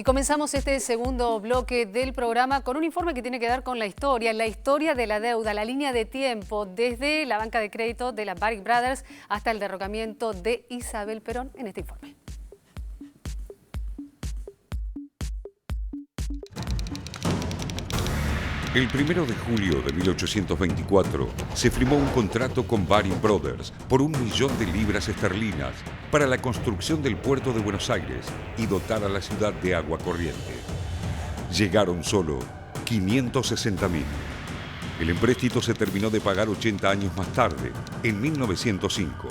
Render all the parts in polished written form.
Y comenzamos este segundo bloque del programa con un informe que tiene que ver con la historia de la deuda, la línea de tiempo, desde la banca de crédito de la Baring Brothers hasta el derrocamiento de Isabel Perón en este informe. El 1 de julio de 1824 se firmó un contrato con Baring Brothers por 1 millón de libras esterlinas para la construcción del puerto de Buenos Aires y dotar a la ciudad de agua corriente. Llegaron solo 560.000. El empréstito se terminó de pagar 80 años más tarde, en 1905.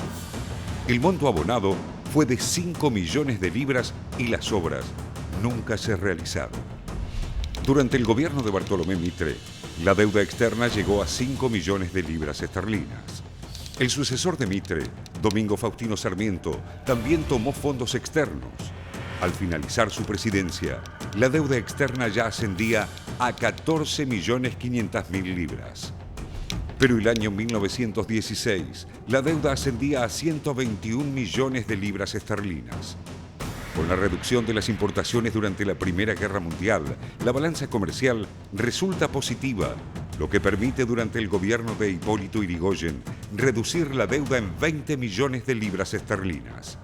El monto abonado fue de 5 millones de libras y las obras nunca se realizaron. Durante el gobierno de Bartolomé Mitre, la deuda externa llegó a 5 millones de libras esterlinas. El sucesor de Mitre, Domingo Faustino Sarmiento, también tomó fondos externos. Al finalizar su presidencia, la deuda externa ya ascendía a 14.500.000 libras. Pero el año 1916, la deuda ascendía a 121 millones de libras esterlinas. Con la reducción de las importaciones durante la Primera Guerra Mundial, la balanza comercial resulta positiva, lo que permite durante el gobierno de Hipólito Yrigoyen reducir la deuda en 20 millones de libras esterlinas.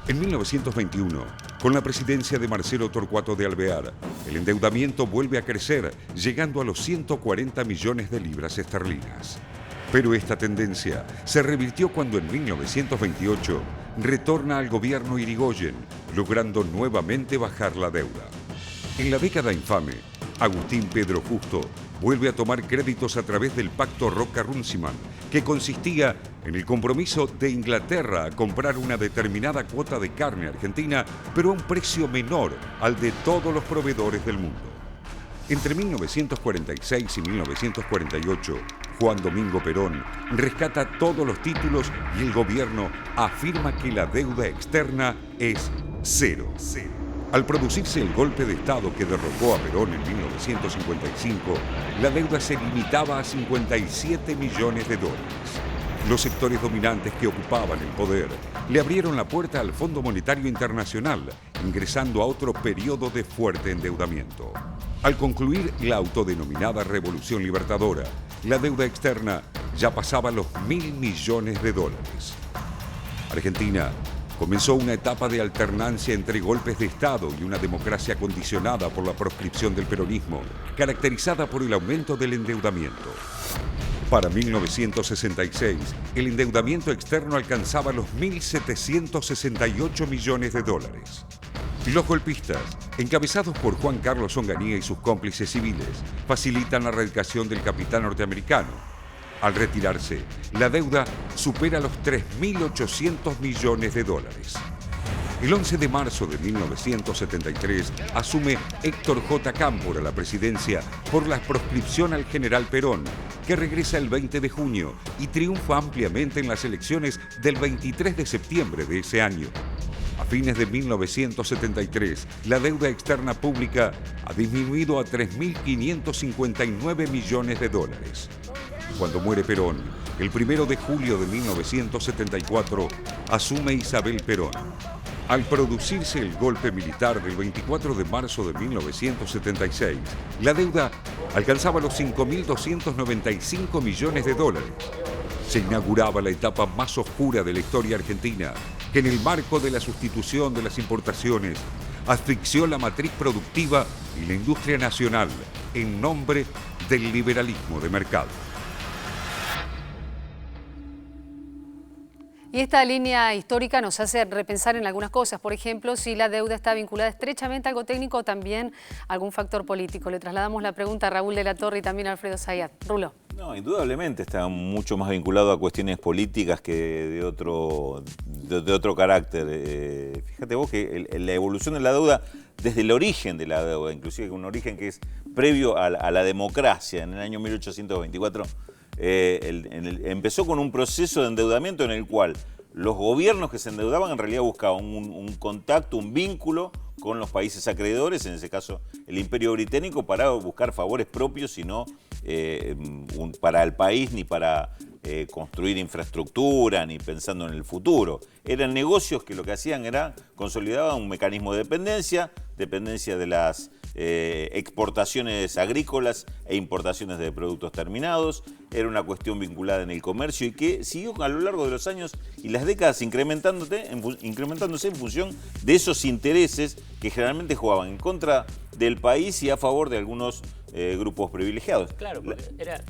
En 1921, con la presidencia de Marcelo Torcuato de Alvear, el endeudamiento vuelve a crecer, llegando a los 140 millones de libras esterlinas. Pero esta tendencia se revirtió cuando en 1928 retorna al gobierno Yrigoyen, logrando nuevamente bajar la deuda. En la década infame, Agustín Pedro Justo vuelve a tomar créditos a través del Pacto Roca-Runciman, que consistía en el compromiso de Inglaterra a comprar una determinada cuota de carne argentina, pero a un precio menor al de todos los proveedores del mundo. Entre 1946 y 1948, Juan Domingo Perón rescata todos los títulos y el gobierno afirma que la deuda externa es cero. Al producirse el golpe de Estado que derrocó a Perón en 1955, la deuda se limitaba a 57 millones de dólares. Los sectores dominantes que ocupaban el poder le abrieron la puerta al Fondo Monetario Internacional, ingresando a otro periodo de fuerte endeudamiento. Al concluir la autodenominada Revolución Libertadora, la deuda externa ya pasaba los 1.000 millones de dólares. Argentina comenzó una etapa de alternancia entre golpes de Estado y una democracia condicionada por la proscripción del peronismo, caracterizada por el aumento del endeudamiento. Para 1966, el endeudamiento externo alcanzaba los 1.768 millones de dólares. Los golpistas, encabezados por Juan Carlos Onganía y sus cómplices civiles, facilitan la erradicación del capital norteamericano. Al retirarse, la deuda supera los 3.800 millones de dólares. El 11 de marzo de 1973 asume Héctor J. Cámpora la presidencia por la proscripción al general Perón, que regresa el 20 de junio y triunfa ampliamente en las elecciones del 23 de septiembre de ese año. A fines de 1973, la deuda externa pública ha disminuido a 3.559 millones de dólares. Cuando muere Perón, el 1 de julio de 1974, asume Isabel Perón. Al producirse el golpe militar del 24 de marzo de 1976, la deuda alcanzaba los 5.295 millones de dólares. Se inauguraba la etapa más oscura de la historia argentina, que en el marco de la sustitución de las importaciones asfixió la matriz productiva y la industria nacional en nombre del liberalismo de mercado. Y esta línea histórica nos hace repensar en algunas cosas. Por ejemplo, si la deuda está vinculada estrechamente a algo técnico o también a algún factor político. Le trasladamos la pregunta a Raúl de la Torre y también a Alfredo Zayat. Rulo. No, indudablemente está mucho más vinculado a cuestiones políticas que de otro carácter. Fíjate vos que la evolución de la deuda, desde el origen de la deuda, inclusive un origen que es previo a la democracia, en el año 1824, empezó con un proceso de endeudamiento en el cual los gobiernos que se endeudaban en realidad buscaban un contacto, un vínculo con los países acreedores, en ese caso el Imperio Británico, para buscar favores propios y no para el país ni para construir infraestructura ni pensando en el futuro. Eran negocios que lo que hacían era consolidar un mecanismo de dependencia de las exportaciones agrícolas e importaciones de productos terminados. Era una cuestión vinculada en el comercio y que siguió a lo largo de los años y las décadas incrementándose en función de esos intereses que generalmente jugaban en contra del país y a favor de algunos grupos privilegiados. Claro, porque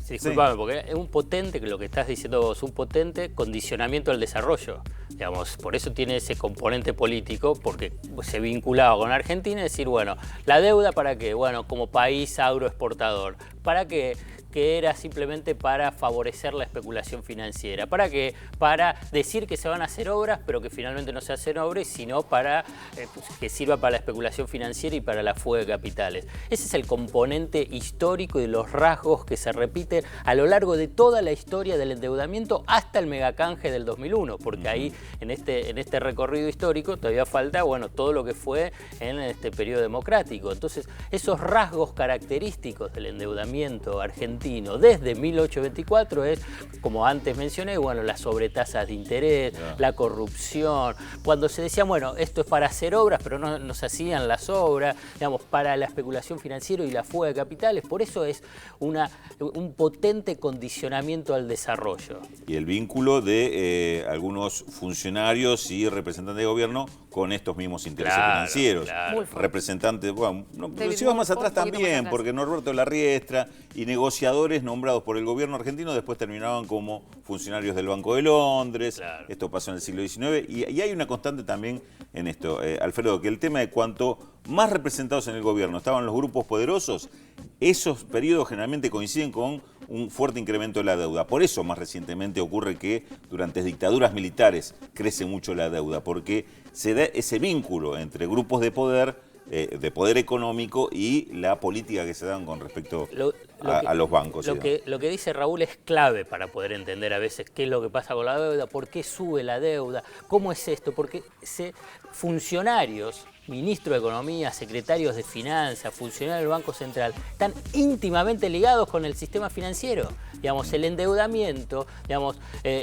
disculpame, porque es un potente, que lo que estás diciendo vos, un potente condicionamiento al desarrollo. Digamos, por eso tiene ese componente político, porque se vinculaba con Argentina y decir, bueno, la deuda ¿para qué? Bueno, como país agroexportador, ¿para qué? Que era simplemente para favorecer la especulación financiera. ¿Para qué? Para decir que se van a hacer obras, pero que finalmente no se hacen obras, sino para que sirva para la especulación financiera y para la fuga de capitales. Ese es el componente histórico y de los rasgos que se repiten a lo largo de toda la historia del endeudamiento hasta el megacanje del 2001, porque ahí en este recorrido histórico todavía falta, bueno, todo lo que fue en este periodo democrático. Entonces, esos rasgos característicos del endeudamiento argentino desde 1824 es, como antes mencioné, bueno, las sobretasas de interés, la corrupción, cuando se decía, bueno, esto es para hacer obras, pero no se hacían las obras, digamos, para la especulación financiera y la fuga de capitales. Por eso es un potente condicionamiento al desarrollo. Y el vínculo de algunos funcionarios y representantes de gobierno con estos mismos intereses financieros. Claro. Representantes, bueno, si vas más atrás también, porque Norberto Larriestra y negociadores nombrados por el gobierno argentino después terminaban como funcionarios del Banco de Londres. Claro. Esto pasó en el siglo XIX. Y hay una constante también en esto, Alfredo, que el tema de cuanto más representados en el gobierno estaban los grupos poderosos, esos periodos generalmente coinciden con un fuerte incremento de la deuda. Por eso más recientemente ocurre que durante dictaduras militares crece mucho la deuda, porque se da ese vínculo entre grupos de poder económico y la política que se dan con respecto a los bancos. Lo que dice Raúl es clave para poder entender a veces qué es lo que pasa con la deuda, por qué sube la deuda, cómo es esto, porque funcionarios, ministro de Economía, secretarios de Finanzas, funcionarios del Banco Central, están íntimamente ligados con el sistema financiero. Digamos, el endeudamiento, digamos,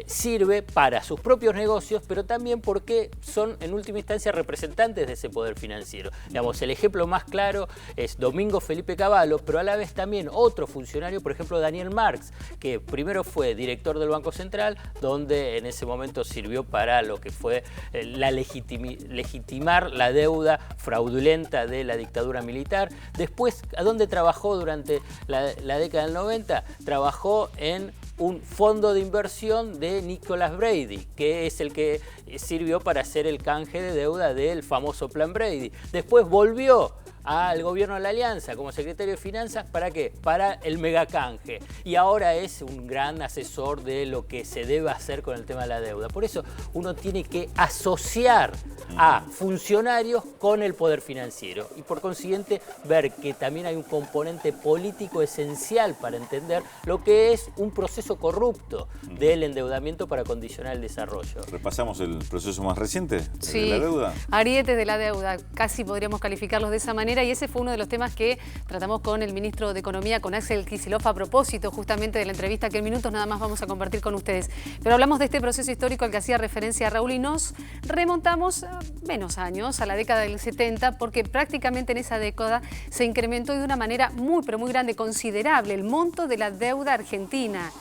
sirve para sus propios negocios, pero también porque son, en última instancia, representantes de ese poder financiero. Digamos, el ejemplo más claro es Domingo Felipe Cavallo, pero a la vez también otro funcionario, por ejemplo, Daniel Marx, que primero fue director del Banco Central, donde en ese momento sirvió para lo que fue legitimar la deuda fraudulenta de la dictadura militar. Después, ¿a dónde trabajó durante la década del 90? Trabajó en un fondo de inversión de Nicholas Brady, que es el que sirvió para hacer el canje de deuda del famoso Plan Brady. Después volvió al gobierno de la Alianza como secretario de Finanzas, ¿para qué? Para el megacanje. Y ahora es un gran asesor de lo que se debe hacer con el tema de la deuda. Por eso uno tiene que asociar a funcionarios con el poder financiero y por consiguiente ver que también hay un componente político esencial para entender lo que es un proceso corrupto del endeudamiento para condicionar el desarrollo. ¿Repasamos el proceso más reciente de la deuda? Arietes de la deuda, casi podríamos calificarlos de esa manera, y ese fue uno de los temas que tratamos con el ministro de Economía, con Axel Kicillof, a propósito justamente de la entrevista que en minutos nada más vamos a compartir con ustedes. Pero hablamos de este proceso histórico al que hacía referencia Raúl y nos remontamos a menos años, a la década del 70, porque prácticamente en esa década se incrementó de una manera muy, pero muy grande, considerable, el monto de la deuda argentina.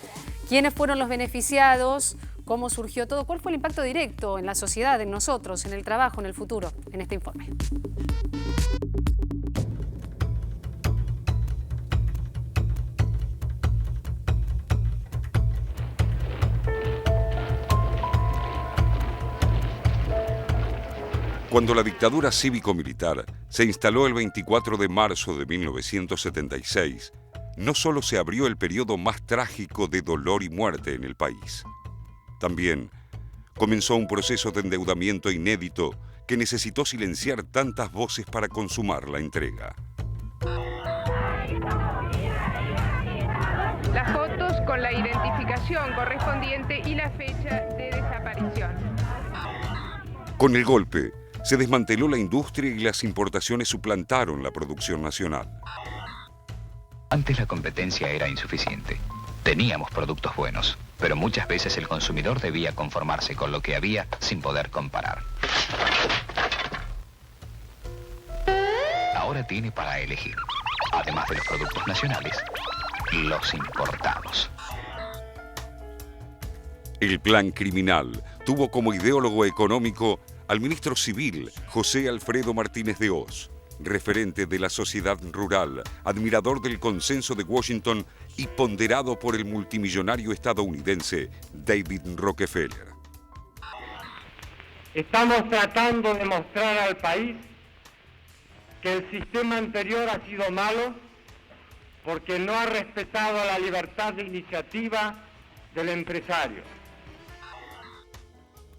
¿Quiénes fueron los beneficiados? ¿Cómo surgió todo? ¿Cuál fue el impacto directo en la sociedad, en nosotros, en el trabajo, en el futuro? En este informe. Cuando la dictadura cívico-militar se instaló el 24 de marzo de 1976, no solo se abrió el periodo más trágico de dolor y muerte en el país, también comenzó un proceso de endeudamiento inédito que necesitó silenciar tantas voces para consumar la entrega. Las fotos con la identificación correspondiente y la fecha de desaparición. Con el golpe, se desmanteló la industria y las importaciones suplantaron la producción nacional. Antes la competencia era insuficiente. Teníamos productos buenos, pero muchas veces el consumidor debía conformarse con lo que había sin poder comparar. Ahora tiene para elegir, además de los productos nacionales, los importados. El plan criminal tuvo como ideólogo económico al ministro civil José Alfredo Martínez de Hoz, referente de la sociedad rural, admirador del consenso de Washington y ponderado por el multimillonario estadounidense David Rockefeller. Estamos tratando de mostrar al país que el sistema anterior ha sido malo porque no ha respetado la libertad de iniciativa del empresario.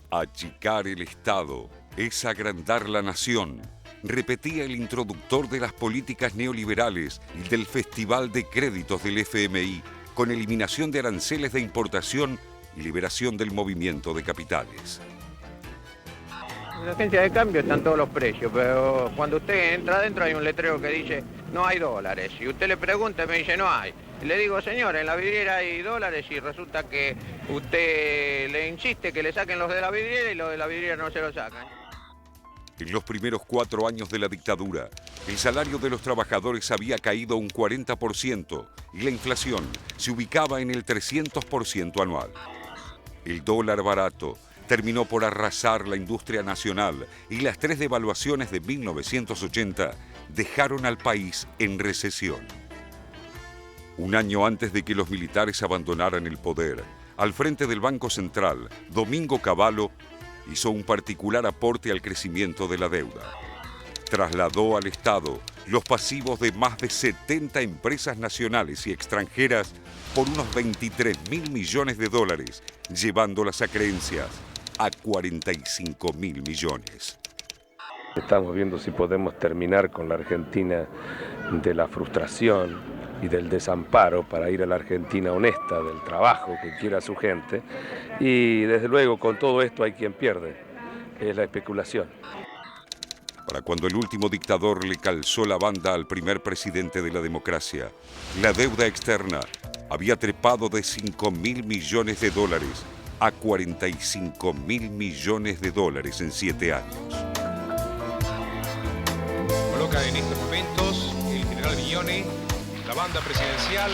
Achicar el Estado es agrandar la nación, repetía el introductor de las políticas neoliberales y del Festival de Créditos del FMI, con eliminación de aranceles de importación y liberación del movimiento de capitales. En la agencia de cambio están todos los precios, pero cuando usted entra adentro hay un letrero que dice no hay dólares. Y usted le pregunta y me dice no hay. Y le digo, señor, en la vidriera hay dólares y resulta que usted le insiste que le saquen los de la vidriera y los de la vidriera no se los sacan. En los primeros 4 años de la dictadura, el salario de los trabajadores había caído un 40% y la inflación se ubicaba en el 300% anual. El dólar barato terminó por arrasar la industria nacional y las 3 devaluaciones de 1980 dejaron al país en recesión. Un año antes de que los militares abandonaran el poder, al frente del Banco Central, Domingo Cavallo hizo un particular aporte al crecimiento de la deuda. Trasladó al Estado los pasivos de más de 70 empresas nacionales y extranjeras por unos 23.000 millones de dólares, llevándolas a creencias a 45.000 millones. Estamos viendo si podemos terminar con la Argentina de la frustración y del desamparo para ir a la Argentina honesta, del trabajo que quiera su gente. Y desde luego con todo esto hay quien pierde, es la especulación. Para cuando el último dictador le calzó la banda al primer presidente de la democracia, la deuda externa había trepado de 5.000 millones de dólares a 45.000 millones de dólares en 7 años. Coloca en estos momentos el general Viñone, la banda presidencial,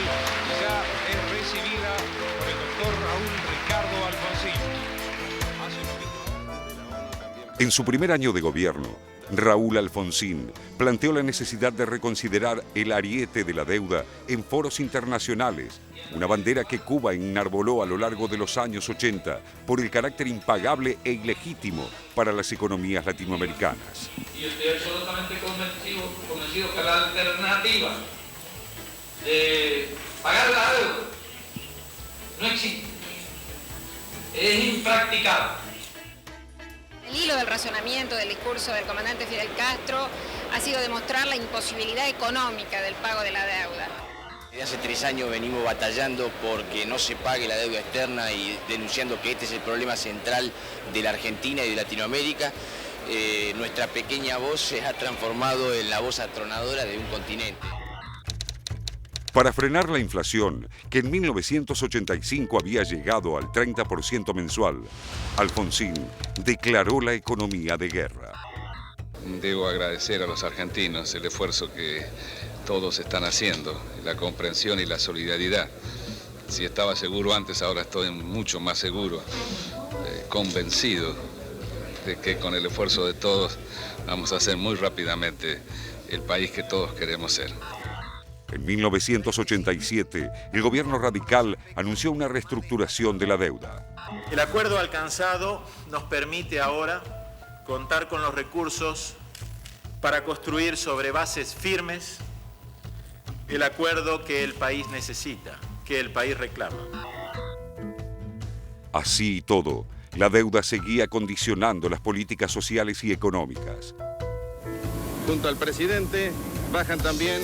ya es recibida por el doctor Raúl Ricardo Alfonsín. En su primer año de gobierno, Raúl Alfonsín planteó la necesidad de reconsiderar el ariete de la deuda en foros internacionales, una bandera que Cuba enarboló a lo largo de los años 80 por el carácter impagable e ilegítimo para las economías latinoamericanas. Y estoy absolutamente convencido que la alternativa de pagar la deuda no existe, es impracticable. El hilo del razonamiento del discurso del comandante Fidel Castro ha sido demostrar la imposibilidad económica del pago de la deuda. Desde hace 3 años venimos batallando porque no se pague la deuda externa y denunciando que este es el problema central de la Argentina y de Latinoamérica. Nuestra pequeña voz se ha transformado en la voz atronadora de un continente. Para frenar la inflación, que en 1985 había llegado al 30% mensual, Alfonsín declaró la economía de guerra. Debo agradecer a los argentinos el esfuerzo que todos están haciendo, la comprensión y la solidaridad. Si estaba seguro antes, ahora estoy mucho más seguro, convencido de que con el esfuerzo de todos vamos a hacer muy rápidamente el país que todos queremos ser. En 1987, el gobierno radical anunció una reestructuración de la deuda. El acuerdo alcanzado nos permite ahora contar con los recursos para construir sobre bases firmes el acuerdo que el país necesita, que el país reclama. Así y todo, la deuda seguía condicionando las políticas sociales y económicas. Junto al presidente bajan también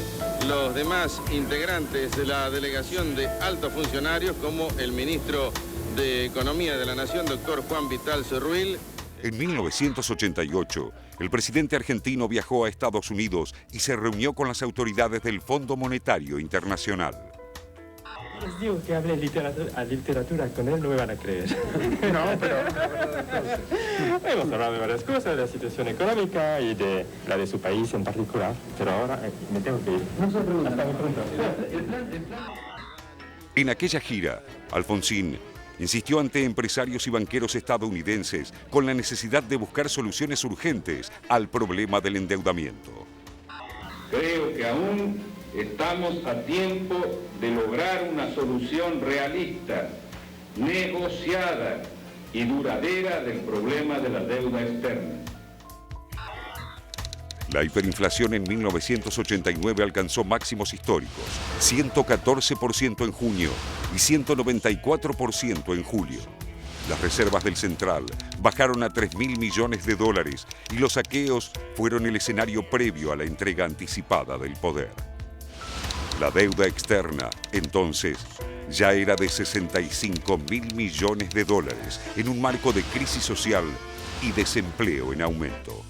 los demás integrantes de la delegación de altos funcionarios, como el ministro de Economía de la Nación, doctor Juan Vital Cerruil. En 1988, el presidente argentino viajó a Estados Unidos y se reunió con las autoridades del Fondo Monetario Internacional. Les digo que hable literatura con él, no me van a creer. No, pero... Hemos hablado de varias cosas, de la situación económica y de la de su país en particular, pero ahora me tengo que ir. Hasta muy pronto. En aquella gira, Alfonsín insistió ante empresarios y banqueros estadounidenses con la necesidad de buscar soluciones urgentes al problema del endeudamiento. Creo que aún estamos a tiempo de lograr una solución realista, negociada y duradera del problema de la deuda externa. La hiperinflación en 1989 alcanzó máximos históricos, 114% en junio y 194% en julio. Las reservas del Central bajaron a 3.000 millones de dólares y los saqueos fueron el escenario previo a la entrega anticipada del poder. La deuda externa, entonces, ya era de 65.000 millones de dólares en un marco de crisis social y desempleo en aumento.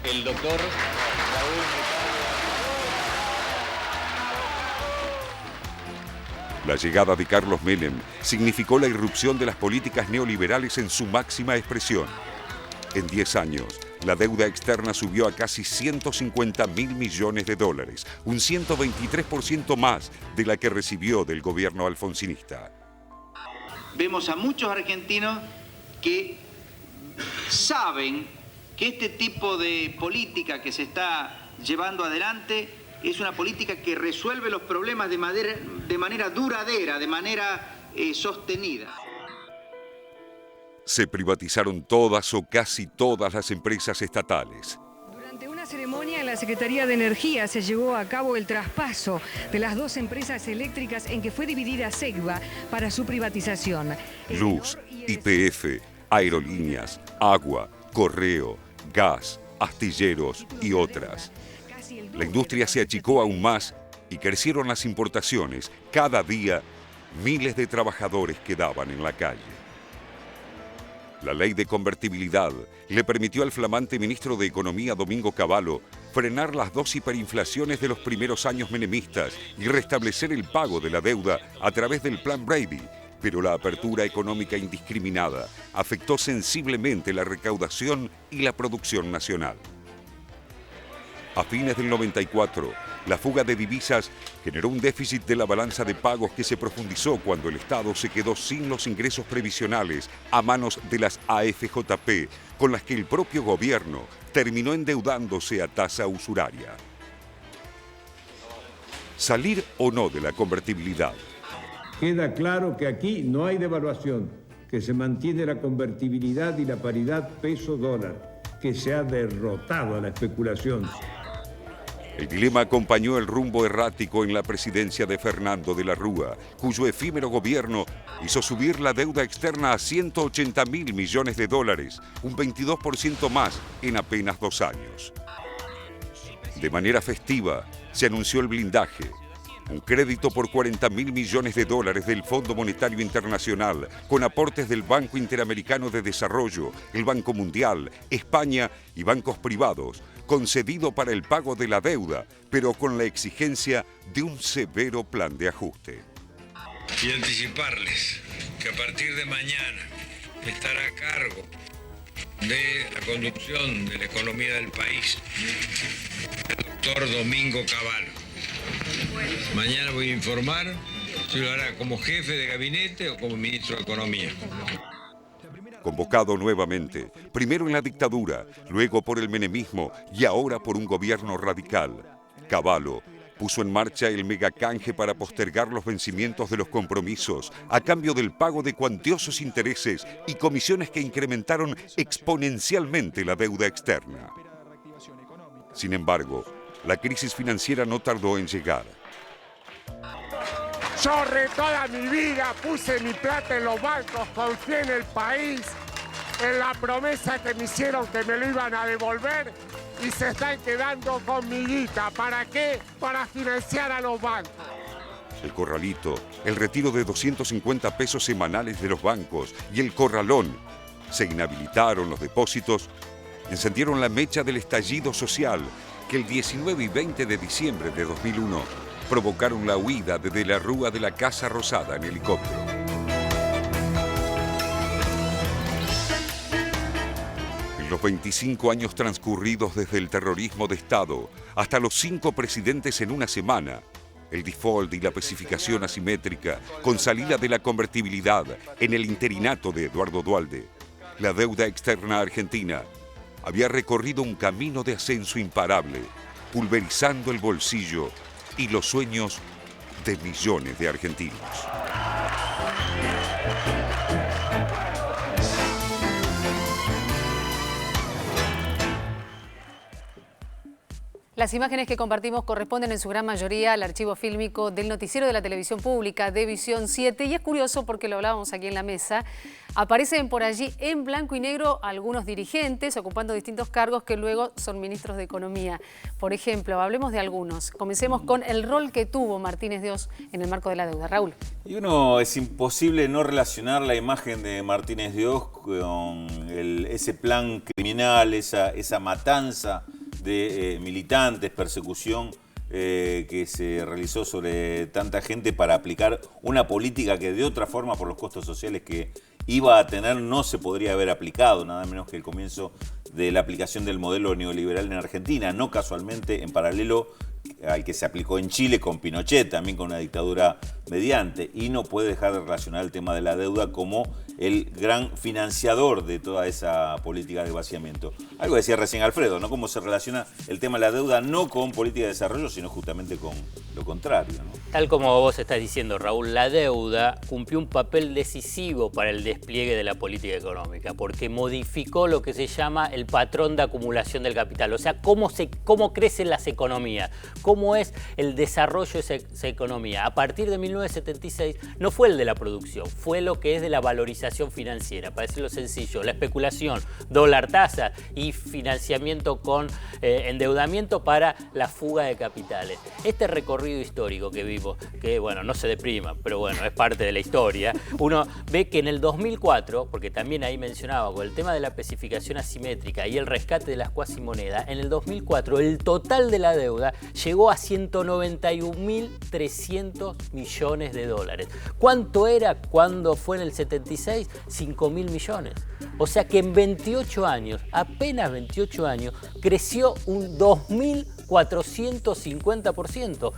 El doctor Raúl. La llegada de Carlos Menem significó la irrupción de las políticas neoliberales en su máxima expresión. En 10 años, la deuda externa subió a casi 150.000 millones de dólares, un 123% más de la que recibió del gobierno alfonsinista. Vemos a muchos argentinos que saben que este tipo de política que se está llevando adelante es una política que resuelve los problemas de manera duradera, de manera sostenida. Se privatizaron todas o casi todas las empresas estatales. Durante una ceremonia en la Secretaría de Energía se llevó a cabo el traspaso de las 2 empresas eléctricas en que fue dividida Segva para su privatización. Luz, YPF, aerolíneas, agua, correo, gas, astilleros y otras. La industria se achicó aún más y crecieron las importaciones. Cada día, miles de trabajadores quedaban en la calle. La ley de convertibilidad le permitió al flamante ministro de Economía, Domingo Cavallo, frenar las 2 hiperinflaciones de los primeros años menemistas y restablecer el pago de la deuda a través del Plan Brady. Pero la apertura económica indiscriminada afectó sensiblemente la recaudación y la producción nacional. A fines del 94, la fuga de divisas generó un déficit de la balanza de pagos que se profundizó cuando el Estado se quedó sin los ingresos previsionales a manos de las AFJP, con las que el propio gobierno terminó endeudándose a tasa usuraria. ¿Salir o no de la convertibilidad? Queda claro que aquí no hay devaluación, que se mantiene la convertibilidad y la paridad peso-dólar, que se ha derrotado a la especulación. El dilema acompañó el rumbo errático en la presidencia de Fernando de la Rúa, cuyo efímero gobierno hizo subir la deuda externa a 180.000 millones de dólares, un 22% más en apenas 2 años. De manera festiva, se anunció el blindaje, un crédito por 40.000 millones de dólares del Fondo Monetario Internacional, con aportes del Banco Interamericano de Desarrollo, el Banco Mundial, España y bancos privados, concedido para el pago de la deuda, pero con la exigencia de un severo plan de ajuste. Y anticiparles que a partir de mañana estará a cargo de la conducción de la economía del país el doctor Domingo Cavallo. Mañana voy a informar si lo hará como jefe de gabinete o como ministro de Economía. Convocado nuevamente, primero en la dictadura, luego por el menemismo y ahora por un gobierno radical, Cavallo puso en marcha el megacanje para postergar los vencimientos de los compromisos a cambio del pago de cuantiosos intereses y comisiones que incrementaron exponencialmente la deuda externa. Sin embargo, la crisis financiera no tardó en llegar. Yo toda mi vida puse mi plata en los bancos, confié en el país, en la promesa que me hicieron que me lo iban a devolver y se están quedando con mi guita. ¿Para qué? Para financiar a los bancos. El corralito, el retiro de 250 pesos semanales de los bancos y el corralón. Se inhabilitaron los depósitos, encendieron la mecha del estallido social que el 19 y 20 de diciembre de 2001 provocaron la huida desde la Rúa de la Casa Rosada en helicóptero. En los 25 años transcurridos desde el terrorismo de Estado hasta los 5 presidentes en una semana, el default y la especificación asimétrica con salida de la convertibilidad en el interinato de Eduardo Duhalde, la deuda externa argentina había recorrido un camino de ascenso imparable, pulverizando el bolsillo y los sueños de millones de argentinos. Las imágenes que compartimos corresponden en su gran mayoría al archivo fílmico del noticiero de la televisión pública de Visión 7 y es curioso porque lo hablábamos aquí en la mesa. Aparecen por allí en blanco y negro algunos dirigentes ocupando distintos cargos que luego son ministros de Economía. Por ejemplo, hablemos de algunos. Comencemos con el rol que tuvo Martínez de Oz en el marco de la deuda. Raúl. Y es imposible no relacionar la imagen de Martínez de Oz con ese plan criminal, esa matanza de militantes, persecución que se realizó sobre tanta gente para aplicar una política que de otra forma, por los costos sociales que iba a tener, no se podría haber aplicado, nada menos que el comienzo de la aplicación del modelo neoliberal en Argentina, no casualmente en paralelo al que se aplicó en Chile con Pinochet, también con una dictadura mediante, y no puede dejar de relacionar el tema de la deuda como el gran financiador de toda esa política de vaciamiento. Algo decía recién Alfredo, ¿no? Cómo se relaciona el tema de la deuda no con política de desarrollo, sino justamente con lo contrario, ¿no? Tal como vos estás diciendo, Raúl, la deuda cumplió un papel decisivo para el despliegue de la política económica, porque modificó lo que se llama el patrón de acumulación del capital, o sea, cómo crecen las economías, cómo es el desarrollo de esa economía. A partir de 1976 no fue el de la producción, fue lo que es de la valorización financiera, para decirlo sencillo, la especulación, dólar tasa y financiamiento con endeudamiento para la fuga de capitales. Este recorrido histórico que vimos, que bueno, no se deprima, pero bueno, es parte de la historia, uno ve que en el 2004, porque también ahí mencionaba con el tema de la especificación asimétrica y el rescate de las cuasimonedas, en el 2004 el total de la deuda llegó a 191.300 millones de dólares. ¿Cuánto era cuando fue en el 76? 5.000 millones. O sea que en 28 años, apenas 28 años, creció un 2.450%.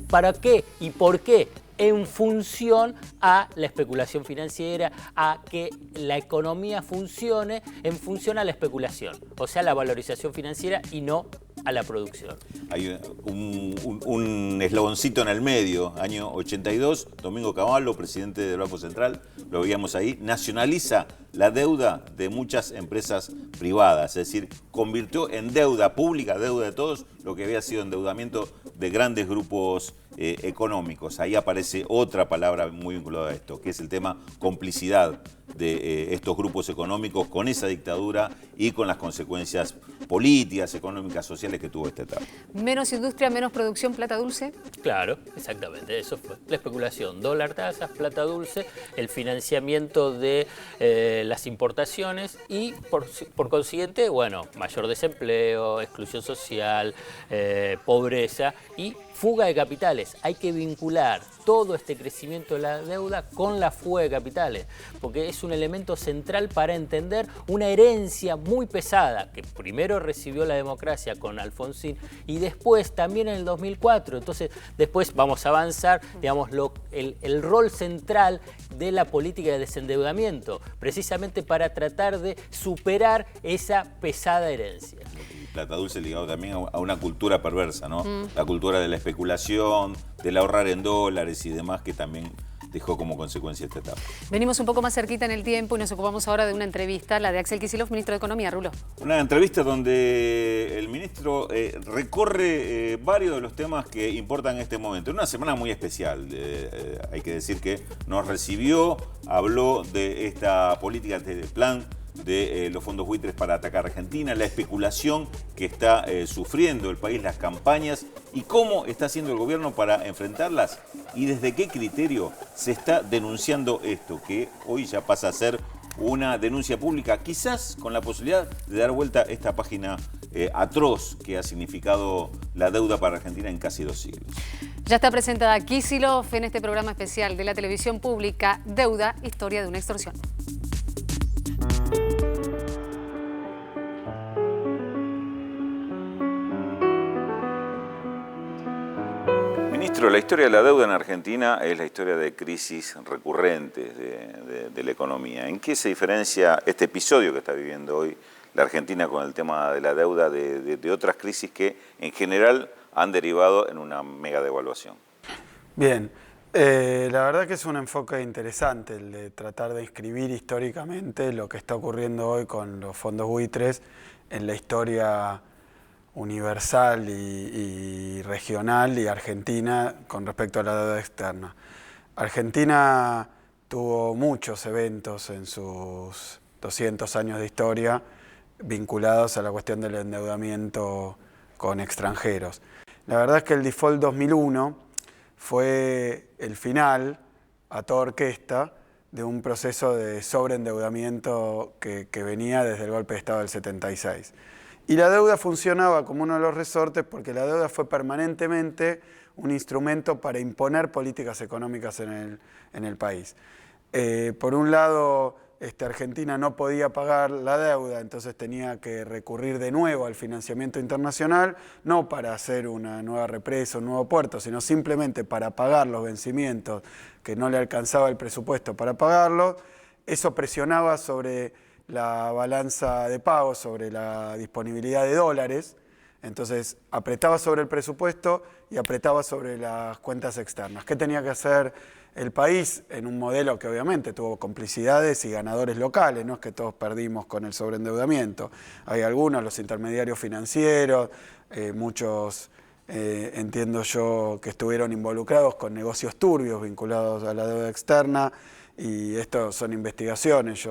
¿Para qué y por qué? En función a la especulación financiera, a que la economía funcione en función a la especulación, o sea, la valorización financiera y no a la producción. Hay un eslaboncito en el medio, año 82, Domingo Cavallo, presidente del Banco Central, lo veíamos ahí, nacionaliza la deuda de muchas empresas privadas, es decir, convirtió en deuda pública, deuda de todos, lo que había sido endeudamiento de grandes grupos económicos. Ahí aparece otra palabra muy vinculada a esto, que es el tema complicidad de estos grupos económicos con esa dictadura y con las consecuencias políticas, económicas, sociales que tuvo esta etapa. Menos industria, menos producción, plata dulce. Claro, exactamente, eso fue la especulación, dólar tasas, plata dulce, el financiamiento de las importaciones y por consiguiente, bueno, mayor desempleo, exclusión social, pobreza y fuga de capitales. Hay que vincular todo este crecimiento de la deuda con la fuga de capitales, porque es un elemento central para entender una herencia muy pesada que primero recibió la democracia con Alfonsín y después también en el 2004. Entonces, después vamos a avanzar, digamos, el rol central de la política de desendeudamiento, precisamente para tratar de superar esa pesada herencia. Plata dulce ligado también a una cultura perversa, ¿no? La cultura de la especulación, del ahorrar en dólares y demás, que también dejó como consecuencia esta etapa. Venimos un poco más cerquita en el tiempo y nos ocupamos ahora de una entrevista, la de Axel Kicillof, ministro de Economía. Rulo. Una entrevista donde el ministro recorre varios de los temas que importan en este momento. En una semana muy especial, hay que decir que nos recibió, habló de esta política, de plan de los fondos buitres para atacar a Argentina, la especulación que está sufriendo el país, las campañas y cómo está haciendo el gobierno para enfrentarlas y desde qué criterio se está denunciando esto, que hoy ya pasa a ser una denuncia pública, quizás con la posibilidad de dar vuelta esta página atroz que ha significado la deuda para Argentina en casi 2 siglos. Ya está presentada Kicillof en este programa especial de la televisión pública, Deuda, historia de una extorsión. Ministro, la historia de la deuda en Argentina es la historia de crisis recurrentes de la economía. ¿En qué se diferencia este episodio que está viviendo hoy la Argentina con el tema de la deuda de otras crisis que en general han derivado en una mega devaluación? Bien, la verdad que es un enfoque interesante el de tratar de inscribir históricamente lo que está ocurriendo hoy con los fondos buitres en la historia universal y regional y argentina con respecto a la deuda externa. Argentina tuvo muchos eventos en sus 200 años de historia vinculados a la cuestión del endeudamiento con extranjeros. La verdad es que el default 2001 fue el final, a toda orquesta, de un proceso de sobreendeudamiento que venía desde el golpe de Estado del 76. Y la deuda funcionaba como uno de los resortes porque la deuda fue permanentemente un instrumento para imponer políticas económicas en el país. Por un lado, Argentina no podía pagar la deuda, entonces tenía que recurrir de nuevo al financiamiento internacional, no para hacer una nueva represa, un nuevo puerto, sino simplemente para pagar los vencimientos que no le alcanzaba el presupuesto para pagarlos. Eso presionaba sobre la balanza de pagos, sobre la disponibilidad de dólares, entonces apretaba sobre el presupuesto y apretaba sobre las cuentas externas. ¿Qué tenía que hacer el país en un modelo que obviamente tuvo complicidades y ganadores locales? No es que todos perdimos con el sobreendeudamiento. Hay algunos, los intermediarios financieros, muchos, entiendo yo, que estuvieron involucrados con negocios turbios vinculados a la deuda externa, y esto son investigaciones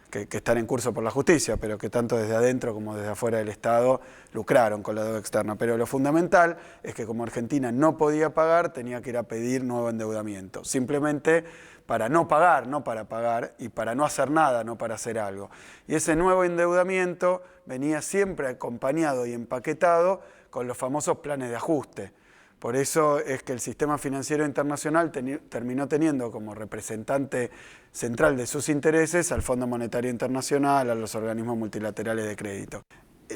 que están en curso por la justicia, pero que tanto desde adentro como desde afuera del Estado lucraron con la deuda externa. Pero lo fundamental es que como Argentina no podía pagar, tenía que ir a pedir nuevo endeudamiento, simplemente para no pagar, no para pagar, y para no hacer nada, no para hacer algo. Y ese nuevo endeudamiento venía siempre acompañado y empaquetado con los famosos planes de ajuste. Por eso es que el sistema financiero internacional terminó teniendo como representante central de sus intereses al Fondo Monetario Internacional, a los organismos multilaterales de crédito.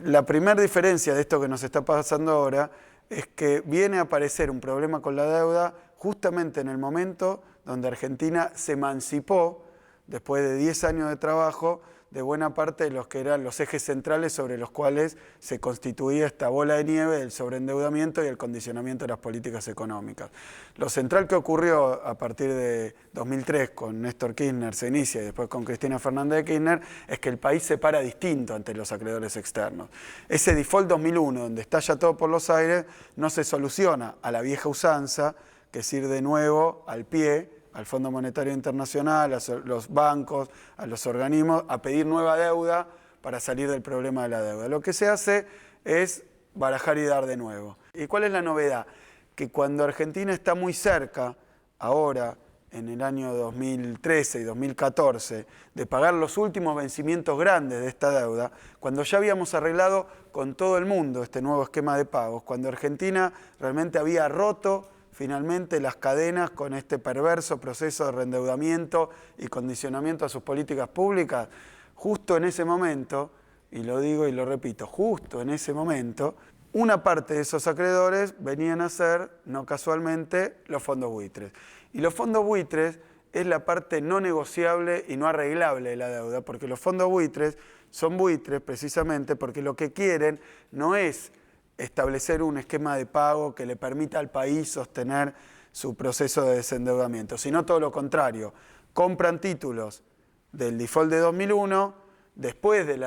La primera diferencia de esto que nos está pasando ahora es que viene a aparecer un problema con la deuda justamente en el momento donde Argentina se emancipó, después de 10 años de trabajo, de buena parte de los que eran los ejes centrales sobre los cuales se constituía esta bola de nieve del sobreendeudamiento y el condicionamiento de las políticas económicas. Lo central que ocurrió a partir de 2003 con Néstor Kirchner se inicia y después con Cristina Fernández de Kirchner es que el país se para distinto ante los acreedores externos. Ese default 2001, donde estalla todo por los aires, no se soluciona a la vieja usanza, que es ir de nuevo al pie, al Fondo Monetario Internacional, a los bancos, a los organismos, a pedir nueva deuda para salir del problema de la deuda. Lo que se hace es barajar y dar de nuevo. ¿Y cuál es la novedad? Que cuando Argentina está muy cerca, ahora, en el año 2013 y 2014, de pagar los últimos vencimientos grandes de esta deuda, cuando ya habíamos arreglado con todo el mundo este nuevo esquema de pagos, cuando Argentina realmente había roto finalmente las cadenas con este perverso proceso de reendeudamiento y condicionamiento a sus políticas públicas, justo en ese momento, y lo digo y lo repito, justo en ese momento, una parte de esos acreedores venían a ser, no casualmente, los fondos buitres. Y los fondos buitres es la parte no negociable y no arreglable de la deuda, porque los fondos buitres son buitres precisamente porque lo que quieren no es establecer un esquema de pago que le permita al país sostener su proceso de desendeudamiento, sino todo lo contrario. Compran títulos del default de 2001, después de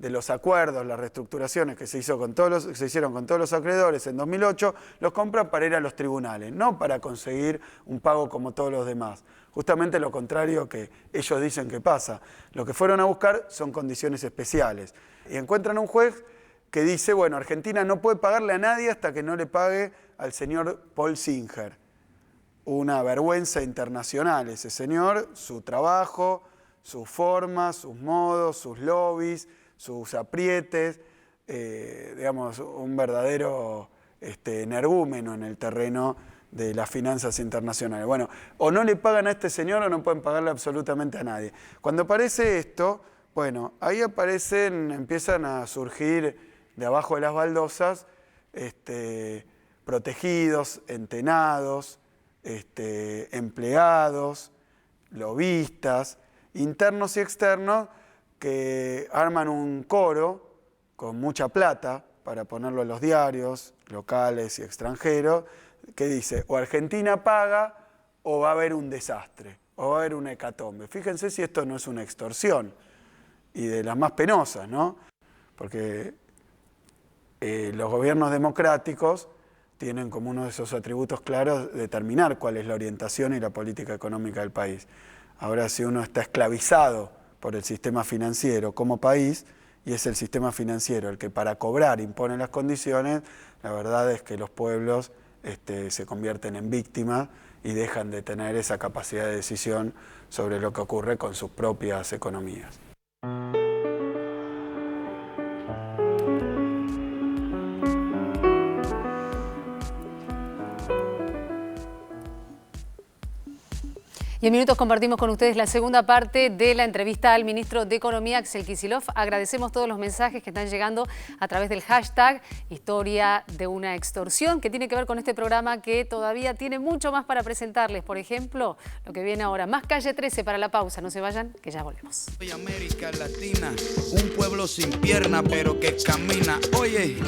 los acuerdos, las reestructuraciones que se hicieron con todos los acreedores en 2008, los compran para ir a los tribunales, no para conseguir un pago como todos los demás. Justamente lo contrario que ellos dicen que pasa. Lo que fueron a buscar son condiciones especiales. Y encuentran un juez que dice, bueno, Argentina no puede pagarle a nadie hasta que no le pague al señor Paul Singer. Una vergüenza internacional ese señor, su trabajo, sus formas, sus modos, sus lobbies, sus aprietes, digamos, un verdadero energúmeno en el terreno de las finanzas internacionales. Bueno, o no le pagan a este señor o no pueden pagarle absolutamente a nadie. Cuando aparece esto, bueno, ahí empiezan a surgir de abajo de las baldosas protegidos, entenados, empleados, lobistas, internos y externos, que arman un coro con mucha plata para ponerlo en los diarios locales y extranjeros, que dice, o Argentina paga o va a haber un desastre, o va a haber una hecatombe. Fíjense si esto no es una extorsión, y de las más penosas, ¿no? Porque los gobiernos democráticos tienen como uno de esos atributos claros determinar cuál es la orientación y la política económica del país. Ahora, si uno está esclavizado por el sistema financiero como país, y es el sistema financiero el que para cobrar impone las condiciones, la verdad es que los pueblos se convierten en víctimas y dejan de tener esa capacidad de decisión sobre lo que ocurre con sus propias economías. Y en minutos compartimos con ustedes la segunda parte de la entrevista al ministro de Economía, Axel Kicillof. Agradecemos todos los mensajes que están llegando a través del hashtag Historia de una extorsión, que tiene que ver con este programa que todavía tiene mucho más para presentarles. Por ejemplo, lo que viene ahora, más Calle 13 para la pausa. No se vayan, que ya volvemos. Soy América Latina, un pueblo sin pierna pero que camina. Oye.